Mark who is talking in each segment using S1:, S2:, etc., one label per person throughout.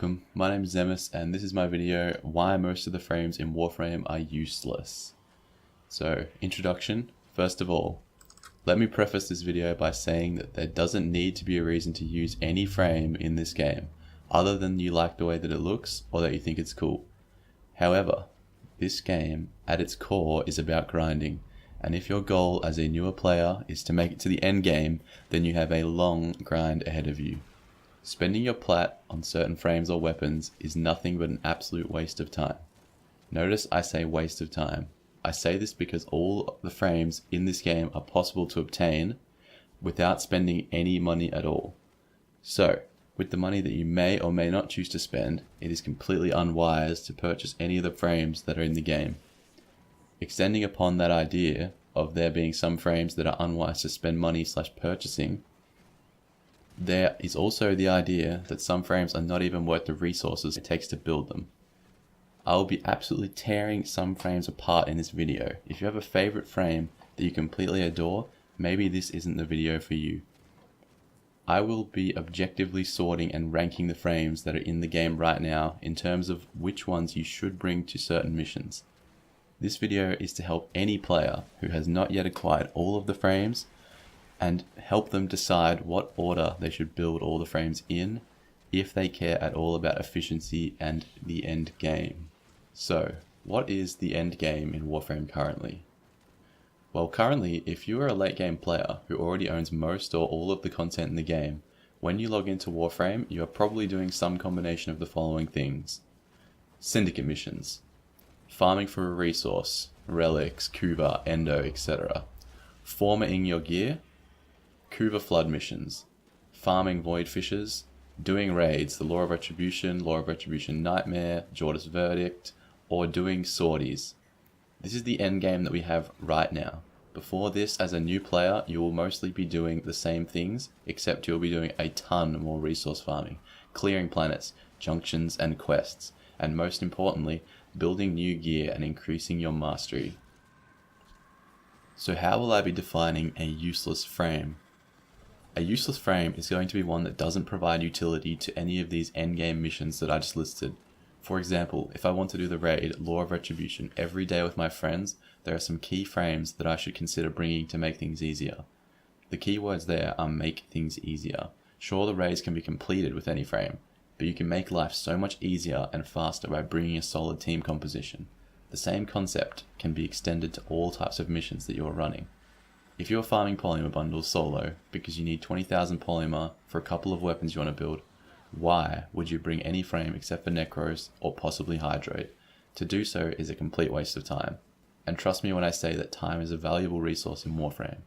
S1: welcome, my name is Zemus and this is my video, why most of the frames in Warframe are useless. So, introduction. First of all, let me preface this video by saying that there doesn't need to be a reason to use any frame in this game, other than you like the way that it looks or that you think it's cool. However, this game, at its core, is about grinding, and if your goal as a newer player is to make it to the end game, then you have a long grind ahead of you. Spending your plat on certain frames or weapons is nothing but an absolute waste of time. Notice I say waste of time. I say this because all the frames in this game are possible to obtain without spending any money at all. So, with the money that you may or may not choose to spend, it is completely unwise to purchase any of the frames that are in the game. Extending upon that idea of there being some frames that are unwise to spend money / purchasing, there is also the idea that some frames are not even worth the resources it takes to build them. I will be absolutely tearing some frames apart in this video. If you have a favorite frame that you completely adore, maybe this isn't the video for you. I will be objectively sorting and ranking the frames that are in the game right now in terms of which ones you should bring to certain missions. This video is to help any player who has not yet acquired all of the frames and help them decide what order they should build all the frames in, if they care at all about efficiency and the end game. So, what is the end game in Warframe currently? Well, currently, if you are a late game player who already owns most or all of the content in the game, when you log into Warframe, you are probably doing some combination of the following things. Syndicate missions, farming for a resource, relics, Kuva, Endo, etc. Formatting your gear, Kuva flood missions, farming void fishes, doing raids, the Law of Retribution Nightmare, Jorda's Verdict, or doing sorties. This is the end game that we have right now. Before this, as a new player, you will mostly be doing the same things, except you'll be doing a ton more resource farming, clearing planets, junctions and quests, and most importantly, building new gear and increasing your mastery. So how will I be defining a useless frame? A useless frame is going to be one that doesn't provide utility to any of these endgame missions that I just listed. For example, if I want to do the raid Law of Retribution every day with my friends, there are some key frames that I should consider bringing to make things easier. The keywords there are make things easier. Sure, the raids can be completed with any frame, but you can make life so much easier and faster by bringing a solid team composition. The same concept can be extended to all types of missions that you're running. If you're farming polymer bundles solo because you need 20,000 polymer for a couple of weapons you want to build, why would you bring any frame except for Necros or possibly Hydroid? To do so is a complete waste of time. And trust me when I say that time is a valuable resource in Warframe.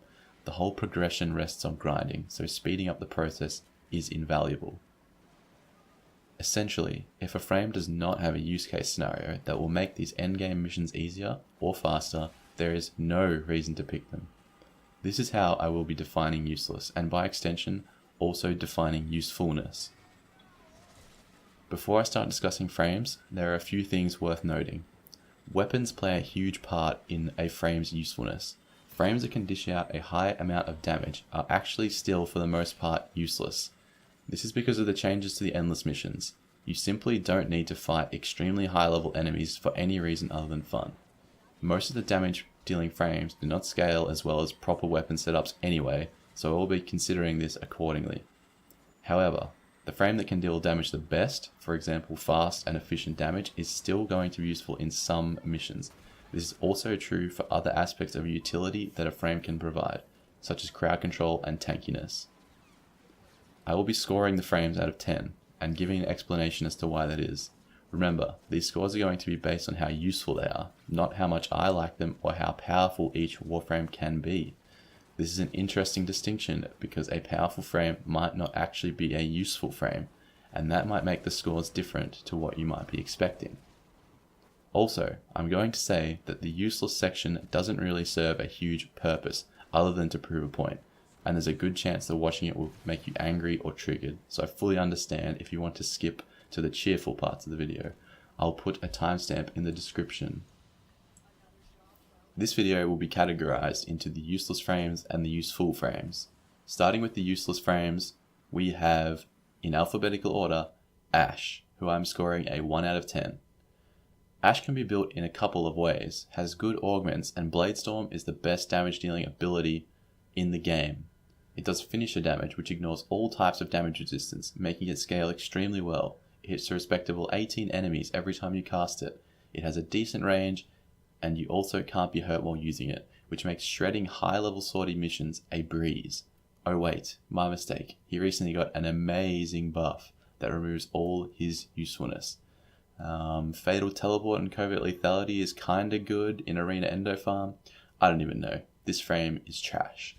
S1: The whole progression rests on grinding, so speeding up the process is invaluable. Essentially, if a frame does not have a use case scenario that will make these endgame missions easier or faster, there is no reason to pick them. This is how I will be defining useless, and by extension, also defining usefulness. Before I start discussing frames, there are a few things worth noting. Weapons play a huge part in a frame's usefulness. Frames that can dish out a high amount of damage are actually still, for the most part, useless. This is because of the changes to the endless missions. You simply don't need to fight extremely high level enemies for any reason other than fun. Most of the damage dealing frames do not scale as well as proper weapon setups anyway, so I will be considering this accordingly. However, the frame that can deal damage the best, for example fast and efficient damage, is still going to be useful in some missions. This is also true for other aspects of utility that a frame can provide, such as crowd control and tankiness. I will be scoring the frames out of 10, and giving an explanation as to why that is. Remember, these scores are going to be based on how useful they are, not how much I like them or how powerful each Warframe can be. This is an interesting distinction because a powerful frame might not actually be a useful frame, and that might make the scores different to what you might be expecting. Also, I'm going to say that the useless section doesn't really serve a huge purpose other than to prove a point, and there's a good chance that watching it will make you angry or triggered, so I fully understand if you want to skip to the cheerful parts of the video. I'll put a timestamp in the description. This video will be categorized into the useless frames and the useful frames. Starting with the useless frames, we have, in alphabetical order, Ash, who I'm scoring a 1 out of 10. Ash can be built in a couple of ways, has good augments, and Bladestorm is the best damage dealing ability in the game. It does finisher damage, which ignores all types of damage resistance, making it scale extremely well. It hits a respectable 18 enemies every time you cast it. It has a decent range, and you also can't be hurt while using it, which makes shredding high-level sortie missions a breeze. Oh wait, my mistake. He recently got an amazing buff that removes all his usefulness. Fatal Teleport and Covert Lethality is kinda good in Arena Endo Farm. I don't even know. This frame is trash.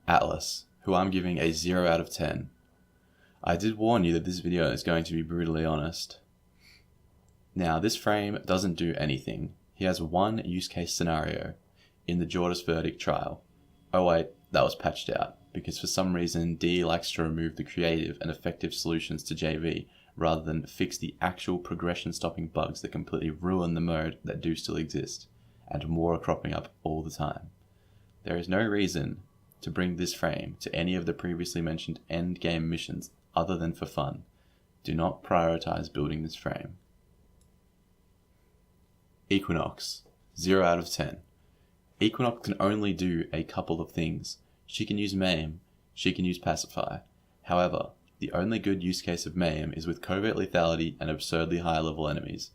S1: Atlas, who I'm giving a 0 out of 10. I did warn you that this video is going to be brutally honest. Now, this frame doesn't do anything. He has one use case scenario in the Jordas Verdict trial. Oh wait, that was patched out, because for some reason D likes to remove the creative and effective solutions to JV, rather than fix the actual progression stopping bugs that completely ruin the mode that do still exist, and more are cropping up all the time. There is no reason to bring this frame to any of the previously mentioned end game missions other than for fun. Do not prioritize building this frame. Equinox, 0 out of 10. Equinox can only do a couple of things. She can use Maim, she can use Pacify. However, the only good use case of Maim is with Covert Lethality and absurdly high level enemies.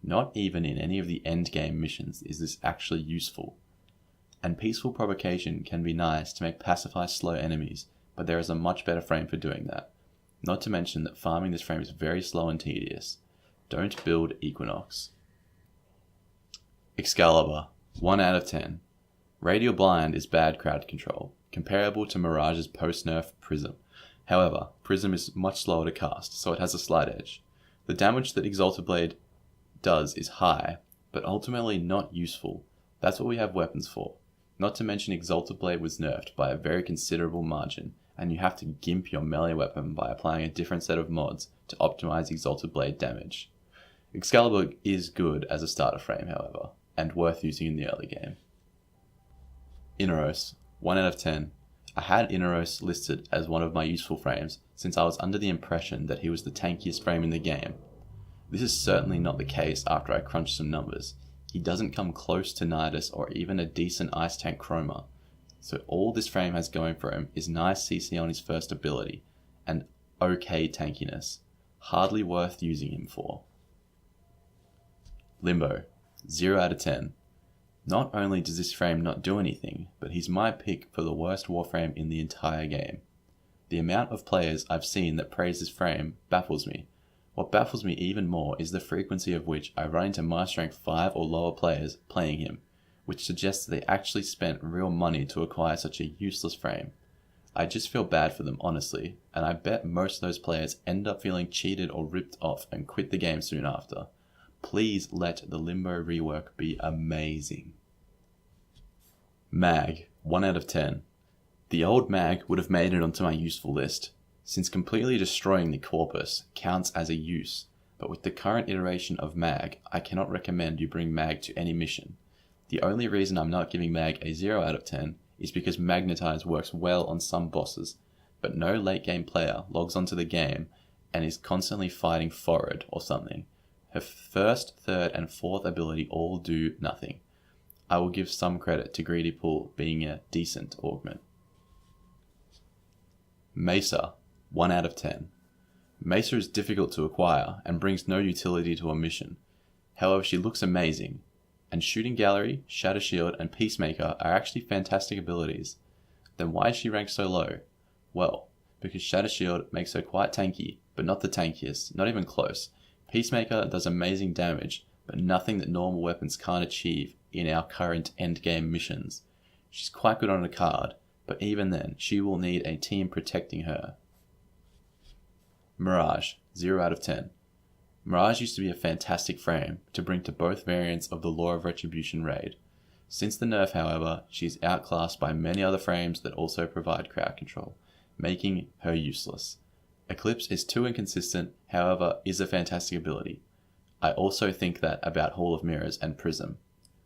S1: Not even in any of the end game missions is this actually useful. And Peaceful Provocation can be nice to make Pacify slow enemies, but there is a much better frame for doing that. Not to mention that farming this frame is very slow and tedious. Don't build Equinox. Excalibur, 1 out of 10. Radial Blind is bad crowd control, comparable to Mirage's post-nerf Prism. However, Prism is much slower to cast, so it has a slight edge. The damage that Exalted Blade does is high, but ultimately not useful. That's what we have weapons for. Not to mention Exalted Blade was nerfed by a very considerable margin, and you have to gimp your melee weapon by applying a different set of mods to optimize Exalted Blade damage. Excalibur is good as a starter frame, however, and worth using in the early game. Inaros, 1 out of 10. I had Inaros listed as one of my useful frames since I was under the impression that he was the tankiest frame in the game. This is certainly not the case after I crunched some numbers. He doesn't come close to Nidus or even a decent Ice Tank Chroma. So all this frame has going for him is nice CC on his first ability, and okay tankiness. Hardly worth using him for. Limbo, 0 out of 10. Not only does this frame not do anything, but he's my pick for the worst Warframe in the entire game. The amount of players I've seen that praise this frame baffles me. What baffles me even more is the frequency of which I run into Master Rank 5 or lower players playing him, which suggests that they actually spent real money to acquire such a useless frame. I just feel bad for them, honestly, and I bet most of those players end up feeling cheated or ripped off and quit the game soon after. Please let the Limbo rework be amazing. Mag, 1 out of 10. The old Mag would have made it onto my useful list, since completely destroying the corpus counts as a use, but with the current iteration of Mag, I cannot recommend you bring Mag to any mission. The only reason I'm not giving Mag a 0 out of 10 is because Magnetize works well on some bosses, but no late game player logs onto the game and is constantly fighting forward or something. Her first, third, and fourth ability all do nothing. I will give some credit to Greedy Pool being a decent augment. Mesa, 1 out of 10. Mesa is difficult to acquire and brings no utility to a mission. However, she looks amazing, and Shooting Gallery, Shatter Shield, and Peacemaker are actually fantastic abilities. Then why is she ranked so low? Well, because Shatter Shield makes her quite tanky, but not the tankiest, not even close. Peacemaker does amazing damage, but nothing that normal weapons can't achieve in our current endgame missions. She's quite good on a card, but even then, she will need a team protecting her. Mirage, 0 out of 10. Mirage used to be a fantastic frame to bring to both variants of the Law of Retribution raid. Since the nerf, however, she is outclassed by many other frames that also provide crowd control, making her useless. Eclipse is too inconsistent, however, is a fantastic ability. I also think that about Hall of Mirrors and Prism,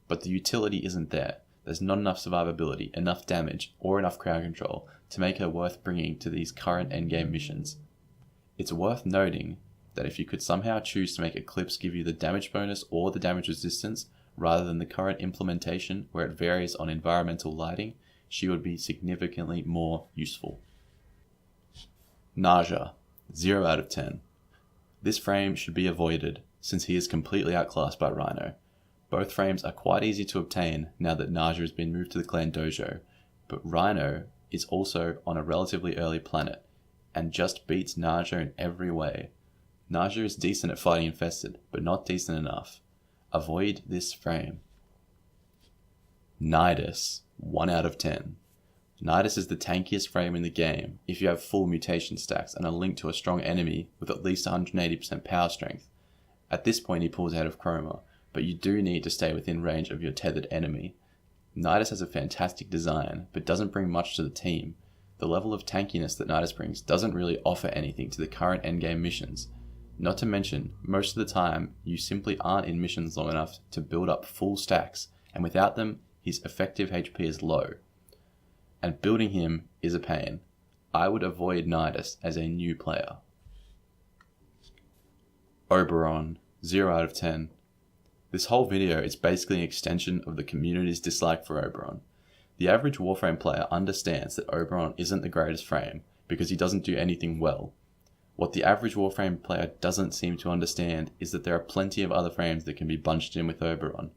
S1: but the utility isn't there. There's not enough survivability, enough damage, or enough crowd control to make her worth bringing to these current endgame missions. It's worth noting that if you could somehow choose to make Eclipse give you the damage bonus or the damage resistance, rather than the current implementation where it varies on environmental lighting, she would be significantly more useful. Naja, 0 out of 10. This frame should be avoided, since he is completely outclassed by Rhino. Both frames are quite easy to obtain now that Naja has been moved to the clan dojo, but Rhino is also on a relatively early planet, and just beats Naja in every way. Naja is decent at fighting infested, but not decent enough. Avoid this frame. Nidus, 1 out of 10. Nidus is the tankiest frame in the game if you have full mutation stacks and are linked to a strong enemy with at least 180% power strength. At this point he pulls out of Chroma, but you do need to stay within range of your tethered enemy. Nidus has a fantastic design, but doesn't bring much to the team. The level of tankiness that Nidus brings doesn't really offer anything to the current endgame missions. Not to mention, most of the time, you simply aren't in missions long enough to build up full stacks, and without them, his effective HP is low. And building him is a pain. I would avoid Nidus as a new player. Oberon, 0 out of 10. This whole video is basically an extension of the community's dislike for Oberon. The average Warframe player understands that Oberon isn't the greatest frame, because he doesn't do anything well. What the average Warframe player doesn't seem to understand is that there are plenty of other frames that can be bunched in with Oberon.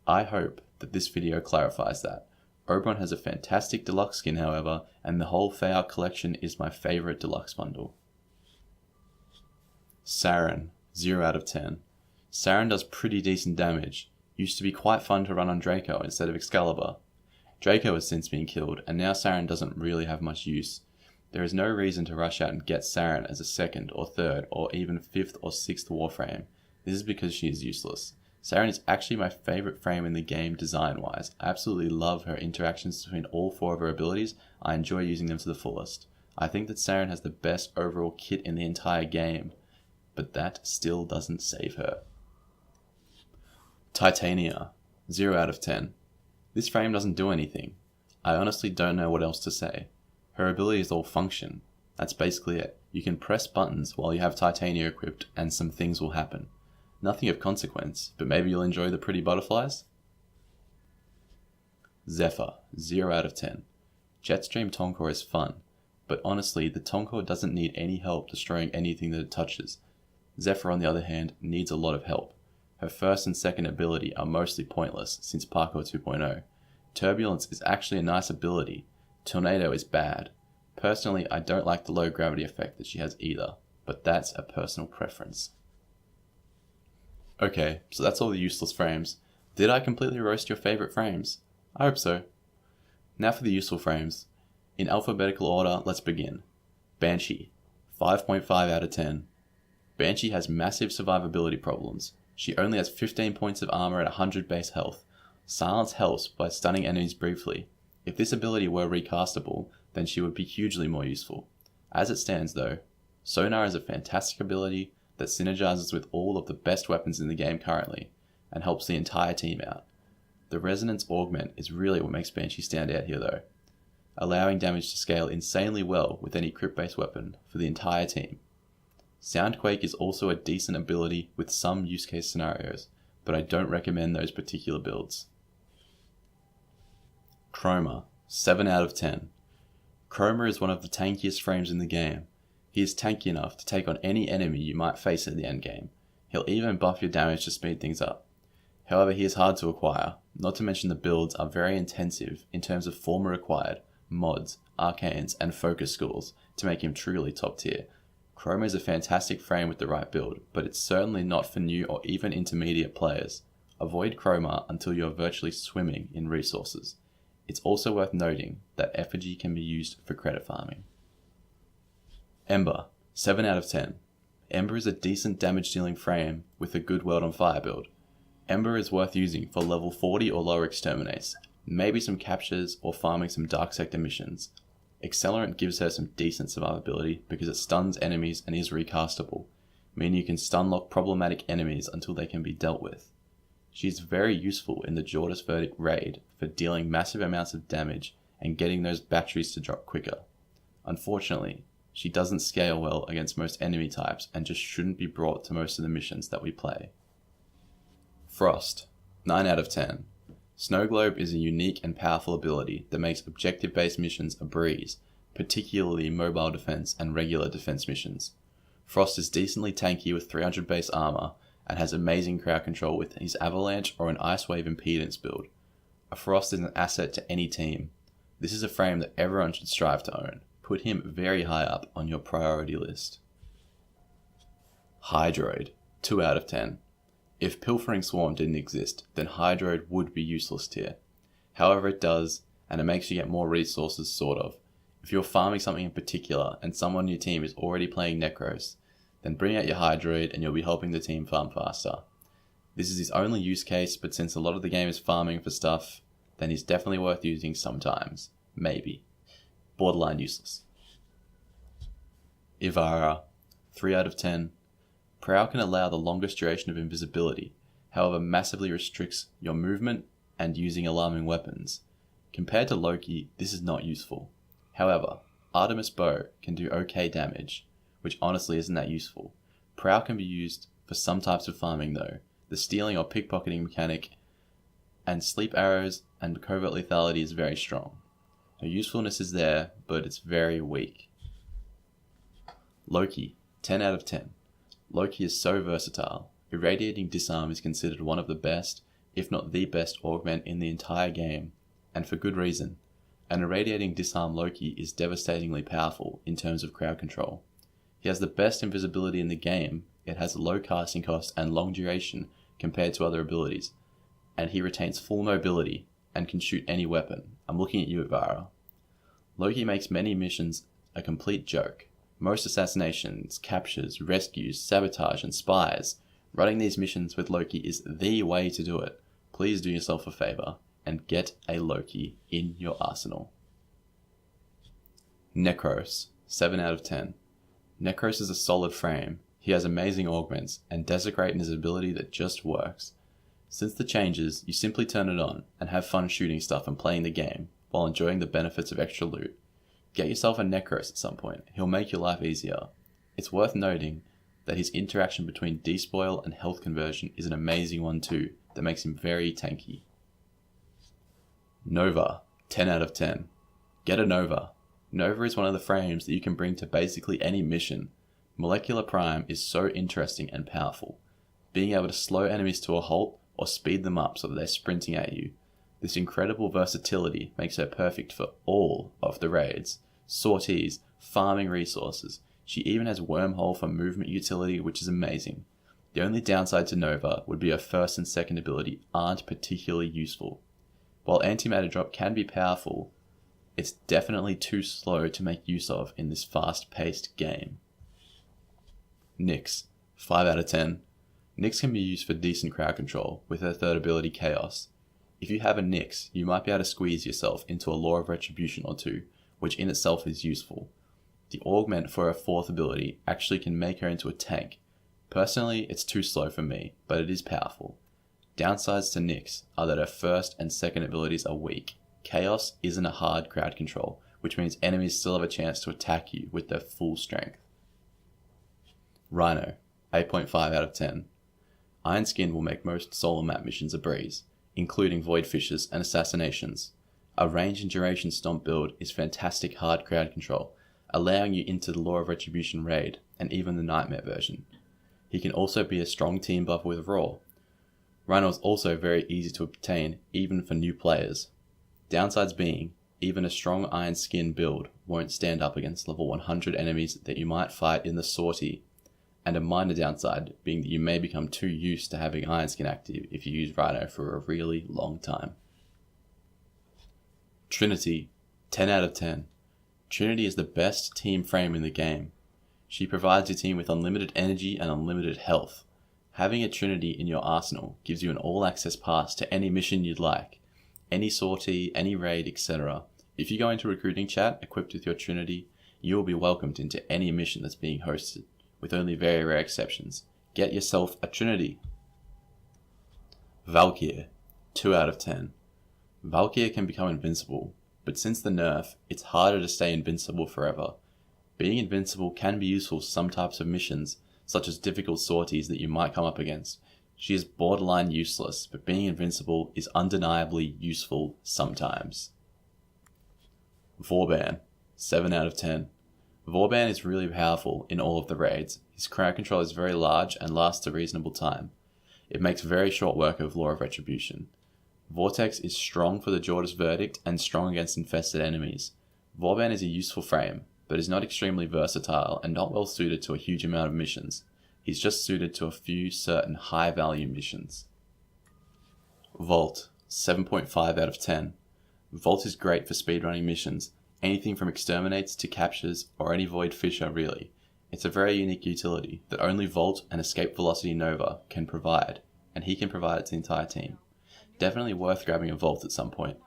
S1: I hope that this video clarifies that. Oberon has a fantastic deluxe skin, however, and the whole Feyark collection is my favourite deluxe bundle. Saren, 0 out of 10. Saren does pretty decent damage. Used to be quite fun to run on Draco instead of Excalibur. Draco has since been killed, and now Saren doesn't really have much use. There is no reason to rush out and get Saren as a 2nd or 3rd or even 5th or 6th Warframe. This is because she is useless. Saren is actually my favourite frame in the game design-wise. I absolutely love her interactions between all 4 of her abilities. I enjoy using them to the fullest. I think that Saren has the best overall kit in the entire game, but that still doesn't save her. Titania, 0 out of 10. This frame doesn't do anything. I honestly don't know what else to say. Her abilities all function. That's basically it. You can press buttons while you have Titania equipped and some things will happen. Nothing of consequence, but maybe you'll enjoy the pretty butterflies? Zephyr, 0 out of 10. Jetstream Tonkor is fun, but honestly the Tonkor doesn't need any help destroying anything that it touches. Zephyr on the other hand needs a lot of help. Her 1st and 2nd ability are mostly pointless since Parkour 2.0. Turbulence is actually a nice ability. Tornado is bad. Personally, I don't like the low gravity effect that she has either, but that's a personal preference. Okay, so that's all the useless frames. Did I completely roast your favourite frames? I hope so. Now for the useful frames. In alphabetical order, let's begin. Banshee, 5.5 out of 10. Banshee has massive survivability problems. She only has 15 points of armor at 100 base health. Silence helps by stunning enemies briefly. If this ability were recastable, then she would be hugely more useful. As it stands though, Sonar is a fantastic ability that synergizes with all of the best weapons in the game currently, and helps the entire team out. The Resonance Augment is really what makes Banshee stand out here though, allowing damage to scale insanely well with any crit-based weapon for the entire team. Soundquake is also a decent ability with some use case scenarios, but I don't recommend those particular builds. Chroma, 7 out of 10. Chroma is one of the tankiest frames in the game. He is tanky enough to take on any enemy you might face in the endgame. He'll even buff your damage to speed things up. However, he is hard to acquire, not to mention the builds are very intensive in terms of former required, mods, arcanes, and focus schools to make him truly top tier. Chroma is a fantastic frame with the right build, but it's certainly not for new or even intermediate players. Avoid Chroma until you are virtually swimming in resources. It's also worth noting that effigy can be used for credit farming. Ember, 7 out of 10. Ember is a decent damage dealing frame with a good World on Fire build. Ember is worth using for level 40 or lower exterminates, maybe some captures or farming some Dark Sector missions. Accelerant gives her some decent survivability because it stuns enemies and is recastable, meaning you can stun lock problematic enemies until they can be dealt with. She is very useful in the Jordas Verdict raid for dealing massive amounts of damage and getting those batteries to drop quicker. Unfortunately, She doesn't scale well against most enemy types and just shouldn't be brought to most of the missions that we play. Frost, 9 out of 10. Snow Globe is a unique and powerful ability that makes objective-based missions a breeze, particularly mobile defense and regular defense missions. Frost is decently tanky with 300 base armor and has amazing crowd control with his Avalanche or an Ice Wave impedance build. A Frost is an asset to any team. This is a frame that everyone should strive to own. Put him very high up on your priority list. Hydroid, 2 out of 10. If Pilfering Swarm didn't exist, then Hydroid would be useless tier. However, it does, and it makes you get more resources, sort of. If you're farming something in particular and someone on your team is already playing Necros, then bring out your Hydroid and you'll be helping the team farm faster. This is his only use case, but since a lot of the game is farming for stuff, then he's definitely worth using sometimes. Maybe. Borderline useless. Ivara, 3 out of 10. Prowl can allow the longest duration of invisibility, however massively restricts your movement and using alarming weapons. Compared to Loki, this is not useful. However, Artemis Bow can do okay damage, which honestly isn't that useful. Prowl can be used for some types of farming though. The stealing or pickpocketing mechanic and sleep arrows and covert lethality is very strong. Her usefulness is there, but it's very weak. Loki, 10 out of 10. Loki is so versatile. Irradiating Disarm is considered one of the best, if not the best augment in the entire game, and for good reason. An Irradiating Disarm Loki is devastatingly powerful in terms of crowd control. He has the best invisibility in the game, it has a low casting cost and long duration compared to other abilities, and he retains full mobility and can shoot any weapon. I'm looking at you, Ivara. Loki makes many missions a complete joke. Most assassinations, captures, rescues, sabotage, and spies. Running these missions with Loki is the way to do it. Please do yourself a favor and get a Loki in your arsenal. Necros, 7 out of 10. Necros is a solid frame. He has amazing augments and Desecrate in his ability that just works. Since the changes, you simply turn it on and have fun shooting stuff and playing the game while enjoying the benefits of extra loot. Get yourself a Necros at some point, he'll make your life easier. It's worth noting that his interaction between despoil and health conversion is an amazing one too, that makes him very tanky. Nova, 10 out of 10. Get a Nova. Nova is one of the frames that you can bring to basically any mission. Molecular Prime is so interesting and powerful. Being able to slow enemies to a halt or speed them up so that they're sprinting at you. This incredible versatility makes her perfect for all of the raids, sorties, farming resources. She even has Wormhole for movement utility, which is amazing. The only downside to Nova would be her first and second ability aren't particularly useful. While Antimatter Drop can be powerful, it's definitely too slow to make use of in this fast-paced game. Nyx, 5 out of 10. Nyx can be used for decent crowd control with her third ability Chaos. If you have a Nyx, you might be able to squeeze yourself into a Law of Retribution or two, which in itself is useful. The augment for her fourth ability actually can make her into a tank. Personally, it's too slow for me, but it is powerful. Downsides to Nyx are that her first and second abilities are weak. Chaos isn't a hard crowd control, which means enemies still have a chance to attack you with their full strength. Rhino, 8.5 out of 10. Iron Skin will make most solo map missions a breeze, including Void Fishes and Assassinations. A range and duration stomp build is fantastic hard crowd control, allowing you into the Law of Retribution raid, and even the Nightmare version. He can also be a strong team buff with Raw. Rhino is also very easy to obtain, even for new players. Downsides being, even a strong Iron Skin build won't stand up against level 100 enemies that you might fight in the sortie, and a minor downside being that you may become too used to having Iron Skin active if you use Rhino for a really long time. Trinity, 10 out of 10. Trinity is the best team frame in the game. She provides your team with unlimited energy and unlimited health. Having a Trinity in your arsenal gives you an all-access pass to any mission you'd like, any sortie, any raid, etc. If you go into recruiting chat equipped with your Trinity, you will be welcomed into any mission that's being hosted, with only very rare exceptions. Get yourself a Trinity. Valkyr, 2 out of 10. Valkyr can become invincible, but since the nerf, it's harder to stay invincible forever. Being invincible can be useful for some types of missions, such as difficult sorties that you might come up against. She is borderline useless, but being invincible is undeniably useful sometimes. Vauban, 7 out of 10. Vauban is really powerful in all of the raids. His crowd control is very large and lasts a reasonable time. It makes very short work of Law of Retribution. Vortex is strong for the Jorda's Verdict and strong against infested enemies. Vauban is a useful frame, but is not extremely versatile and not well suited to a huge amount of missions. He's just suited to a few certain high value missions. Volt, 7.5 out of 10. Volt is great for speedrunning missions, anything from exterminates to captures or any void fissure really. It's a very unique utility that only Volt and Escape Velocity Nova can provide, and he can provide it to the entire team. Definitely worth grabbing a Volt at some point.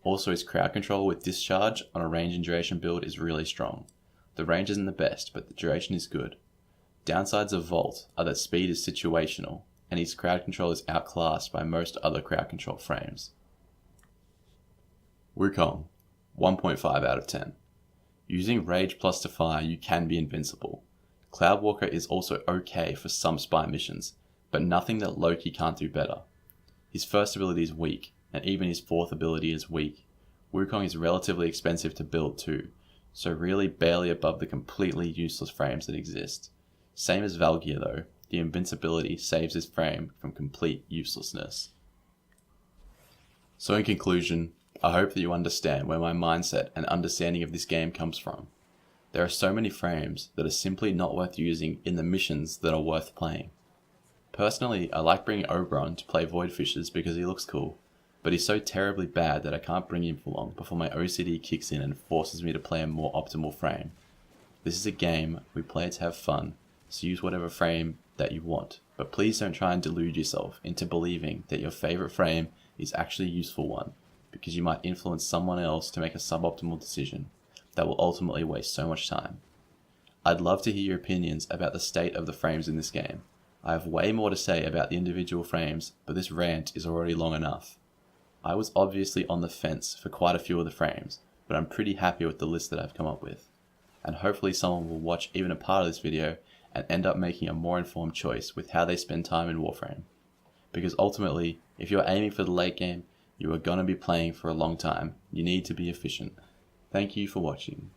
S1: Also, his crowd control with Discharge on a range and duration build is really strong. The range isn't the best, but the duration is good. Downsides of Volt are that speed is situational, and his crowd control is outclassed by most other crowd control frames. Wukong, 1.5 out of 10. Using Rage plus Defy, you can be invincible. Cloudwalker is also okay for some spy missions, but nothing that Loki can't do better. His first ability is weak, and even his fourth ability is weak. Wukong is relatively expensive to build too, so really barely above the completely useless frames that exist. Same as Valgear though, the invincibility saves his frame from complete uselessness. So in conclusion, I hope that you understand where my mindset and understanding of this game comes from. There are so many frames that are simply not worth using in the missions that are worth playing. Personally, I like bringing Oberon to play Void Fishers because he looks cool, but he's so terribly bad that I can't bring him for long before my OCD kicks in and forces me to play a more optimal frame. This is a game, we play it to have fun, so use whatever frame that you want, but please don't try and delude yourself into believing that your favorite frame is actually a useful one, because you might influence someone else to make a suboptimal decision that will ultimately waste so much time. I'd love to hear your opinions about the state of the frames in this game. I have way more to say about the individual frames, but this rant is already long enough. I was obviously on the fence for quite a few of the frames, but I'm pretty happy with the list that I've come up with. And hopefully someone will watch even a part of this video and end up making a more informed choice with how they spend time in Warframe. Because ultimately, if you're aiming for the late game, you are going to be playing for a long time. You need to be efficient. Thank you for watching.